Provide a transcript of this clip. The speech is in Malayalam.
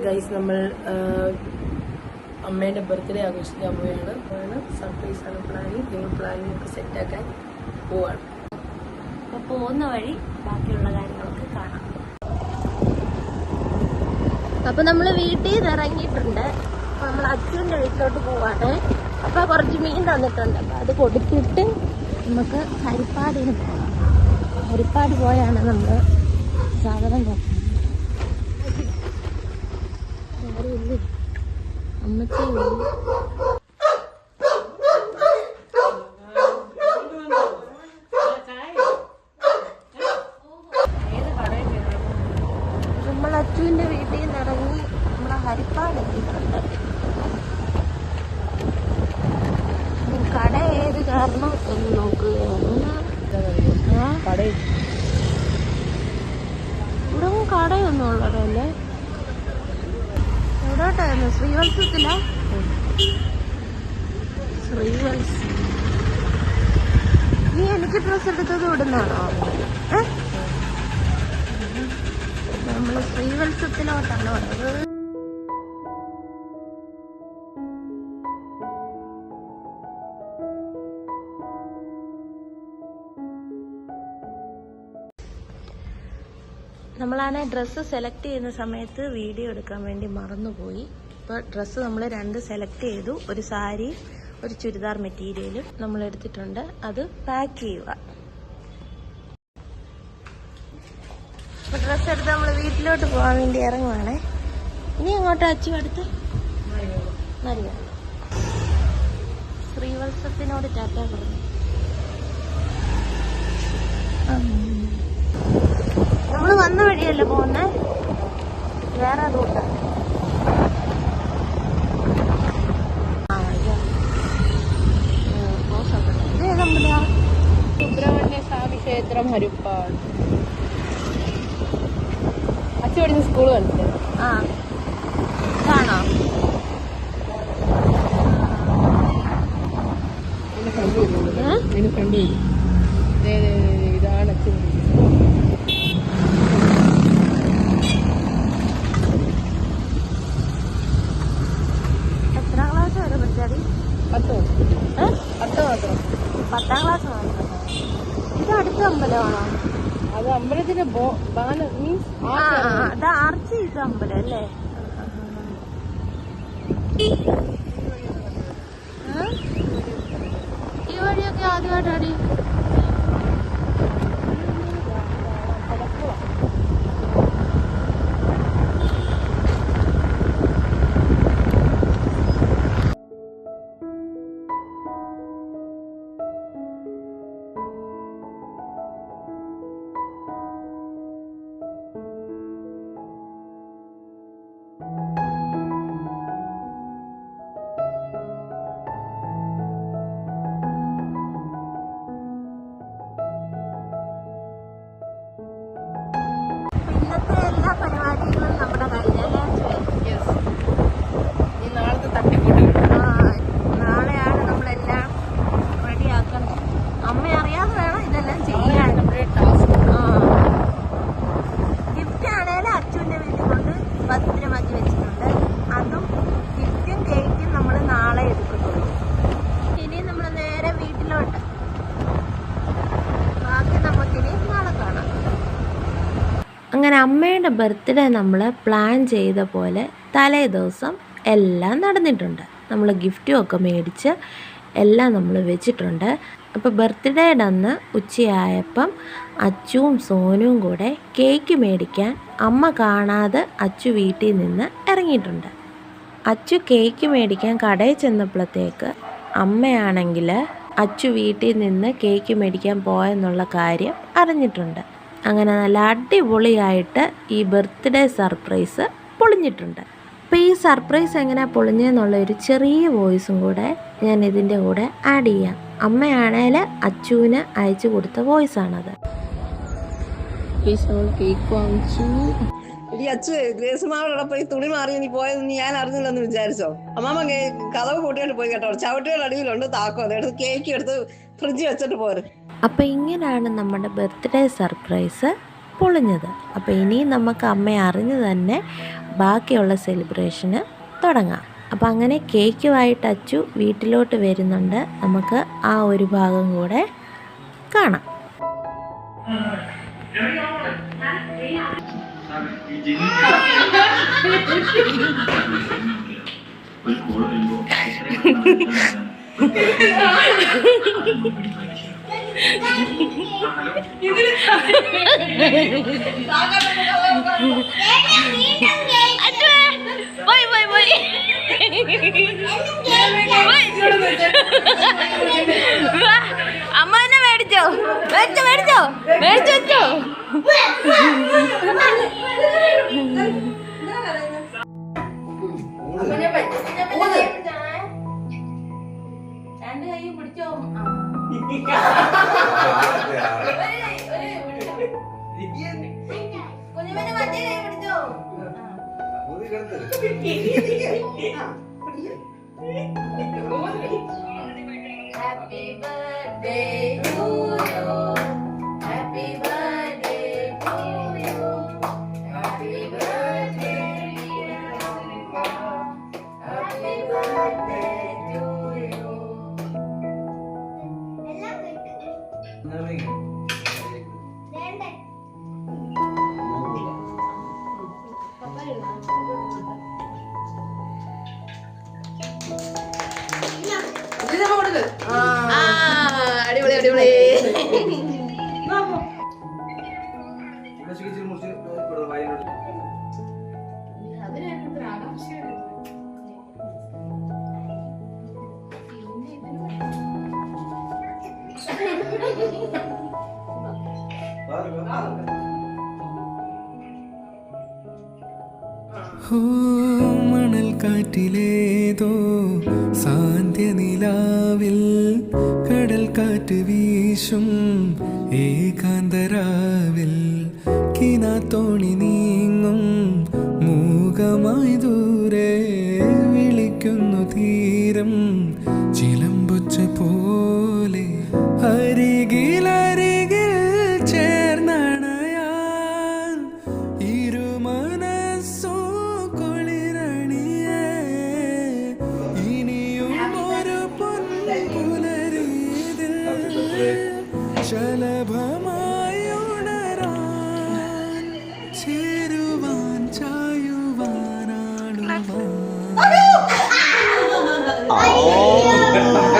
ഗൈസ് നമ്മൾ അമ്മേൻ്റെ ബർത്ത്ഡേ ആഘോഷിക്കാൻ പോവുകയാണ്. സർപ്രൈസാണ് പ്ലാനിങ്. നിങ്ങൾ പ്ലാനിങ് ഒക്കെ സെറ്റാക്കാൻ പോവാണ്. അപ്പോൾ പോകുന്ന വഴി ബാക്കിയുള്ള കാര്യങ്ങളൊക്കെ കാണാം. അപ്പോൾ നമ്മൾ വീട്ടിൽ നിന്ന് ഇറങ്ങിയിട്ടുണ്ട്. അപ്പോൾ നമ്മൾ അച്ഛൻ്റെ വീട്ടിലോട്ട് പോവാണ്. അപ്പോൾ കുറച്ച് മീൻ തന്നിട്ടുണ്ട്. അപ്പോൾ അത് കൊടുത്തിട്ട് നമുക്ക് ഹരിപ്പാടിന് പോകാം. ഹരിപ്പാട് പോയാണ് നമ്മൾ സാധനം നോക്കുന്നത്. ആരുമില്ലേ, അമ്മച്ചേ ഉള്ളൂ. നമ്മൾ അച്ചുവിൻ്റെ വീട്ടിൽ നിന്ന് ഇറങ്ങി നമ്മളെ ഹരിപ്പാട് എത്തിയിട്ടുണ്ട്. കട ഏത് കാരണം എന്ന് നോക്കുകയാണ്. ഇവിടെ കടയൊന്നും ഉള്ളതല്ലേ? എവിടോട്ടായിരുന്നു? ശ്രീവത്സത്തില ശ്രീവത്സ. നീ എനിക്ക് ഡ്രസ്സ് എടുത്തത് ഇവിടുന്നാണോ? നമ്മള് ശ്രീവത്സത്തിലോട്ടാണ് വന്നത്. നമ്മളാണ് ഡ്രസ്സ് സെലക്ട് ചെയ്യുന്ന സമയത്ത് വീഡിയോ എടുക്കാൻ വേണ്ടി മറന്നുപോയി. ഇപ്പോൾ ഡ്രസ്സ് നമ്മൾ 2 സെലക്ട് ചെയ്തു. ഒരു സാരി, ഒരു ചുരിദാർ മെറ്റീരിയലും നമ്മൾ എടുത്തിട്ടുണ്ട്. അത് പാക്ക് ചെയ്യുക. അപ്പോൾ ഡ്രസ്സ് എടുത്ത് നമ്മൾ വീട്ടിലോട്ട് പോകാൻ വേണ്ടി ഇറങ്ങുവാണേ. ഇനി അങ്ങോട്ട് അച്ചു അടുത്ത് മരിയാണ്. ശ്രീവത്സത്തിനോട് ടാറ്റ പറഞ്ഞു. നമ്മള് വന്ന വഴിയല്ല പോകുന്നേ, വേറെ റൂട്ടാണ്. സുബ്രഹ്മണ്യ സ്വാമി ക്ഷേത്രം ഹരിപ്പാട്. അച്ഛൻ പഠിച്ച സ്കൂൾ കണ്ടില്ലേ? ആ ഇതാണോ? അതിന് ഫ്രണ്ട് ഇതാണ് അച്ഛൻ. എത്രാം ക്ലാസ് വരെ പഠിച്ചാടി? 10 മാത്രം. 10ാം ക്ലാസ് മാത്രം. ഇത് അടുത്ത അമ്പലമാണോ? അത് അമ്പലത്തിന്റെ മീൻസ് അത് ആർച്ച് ചെയ്ത അമ്പലം അല്ലേ? ഈ വഴിയൊക്കെ ആദ്യമായിട്ടാടി. ഇന്നത്തെ എല്ലാ പരിപാടികളും നമ്മുടെ കഴിഞ്ഞല്ലേ? നാളത്തെ തട്ടിക്കൂട്ട്. നാളെയാണ് നമ്മളെല്ലാം റെഡിയാക്കണം. അമ്മ അറിയാതെ വേണം ഇതെല്ലാം ചെയ്യാൻ. ഗിഫ്റ്റ് ആണേലും അച്ഛൻ്റെ വീട്ടിൽ കൊണ്ട് ഭദ്രമാക്കി വെച്ചിട്ടുണ്ട്. അതും ഗിഫ്റ്റും കേക്കും നമ്മൾ നാളെ എടുക്കുന്നുള്ളൂ. ഇനി നമ്മൾ നേരെ വീട്ടിലോട്ട്. ബാക്കി നമുക്കിനി നാളെ കാണാം. അങ്ങനെ അമ്മയുടെ ബർത്ത്ഡേ നമ്മൾ പ്ലാൻ ചെയ്ത പോലെ തലേ ദിവസം എല്ലാം നടന്നിട്ടുണ്ട്. നമ്മൾ ഗിഫ്റ്റും ഒക്കെ മേടിച്ച് എല്ലാം നമ്മൾ വെച്ചിട്ടുണ്ട്. അപ്പോൾ ബർത്ത്ഡേയുടെ അന്ന് ഉച്ചയായപ്പം അച്ചുവും സോനുവും കൂടെ കേക്ക് മേടിക്കാൻ അമ്മ കാണാതെ അച്ചു വീട്ടിൽ നിന്ന് ഇറങ്ങിയിട്ടുണ്ട്. അച്ചു കേക്ക് മേടിക്കാൻ കടയിൽ ചെന്നപ്പോഴത്തേക്ക് അമ്മയാണെങ്കിൽ അച്ചു വീട്ടിൽ നിന്ന് കേക്ക് മേടിക്കാൻ പോയെന്നുള്ള കാര്യം അറിഞ്ഞിട്ടുണ്ട്. അങ്ങനെ നല്ല അടിപൊളിയായിട്ട് ഈ ബർത്ത്ഡേ സർപ്രൈസ് പൊളിഞ്ഞിട്ടുണ്ട്. അപ്പോൾ ഈ സർപ്രൈസ് എങ്ങനെയാണ് പൊളിഞ്ഞെന്നുള്ള ഒരു ചെറിയ വോയിസും കൂടെ ഞാൻ ഇതിൻ്റെ കൂടെ ആഡ് ചെയ്യാം. അമ്മയാണേൽ അച്ചുവിന് അയച്ചു കൊടുത്ത വോയിസാണത്. കേക്ക് വാങ്ങിച്ചു. അച്ചു ഗ്രേസ് മാവോടൊപ്പം ഈ തുണി മാറി നീ പോയതെന്ന് ഞാൻ അറിഞ്ഞില്ലെന്ന് വിചാരിച്ചോ? അമ്മാമ്മ കഥവ് കൂട്ടിയോണ്ട് പോയി കേട്ടോ. ചവിട്ടിയുടെ അടിയിലുണ്ട് താക്കോ. അതെടുത്ത് കേക്ക് എടുത്ത് ഫ്രിഡ്ജിൽ വെച്ചിട്ട് പോര്. അപ്പോൾ ഇങ്ങനെയാണ് നമ്മുടെ ബർത്ത്ഡേ സർപ്രൈസ് പൊളിഞ്ഞത്. അപ്പോൾ ഇനി നമുക്ക് അമ്മയെ അറിഞ്ഞ് തന്നെ ബാക്കിയുള്ള സെലിബ്രേഷന് തുടങ്ങാം. അപ്പോൾ അങ്ങനെ കേക്കുമായിട്ട് അച്ചു വീട്ടിലോട്ട് വരുന്നുണ്ട്. നമുക്ക് ആ ഒരു ഭാഗം കൂടെ കാണാം. അമ്മ തന്നെ മേടിച്ചോ മേടിച്ചോ മേടിച്ചോ മേടിച്ചു വെച്ചോ. രണ്ട് കൈയും പിടിച്ചോ. കുഞ്ഞുമനെ മറ്റേ കൈ പിടിച്ചോ. Happy birthday to you. Happy birthday to you. Happy birthday dear Amma. Happy birthday to you. അടിപൊളി അടിപൊളി. മണൽ കാറ്റിലേതോ സാന്ധ്യനിലാവിൽ കടൽ കാറ്റ് വീശും ഏകാന്തരാവിൽ കിനാത്തോണി നീങ്ങും മൂകമായി ദൂരെ വിളിക്കുന്നു തീരം ചിലമ്പൊച്ച പോലെ അരികിലരികിൽ ചേർന്നണയാൻ ഇരുമനസ്സോ കൊളിരണിയേ ഇനിയും ഒരു പൊൻപുലരീതിൽ ശലഭം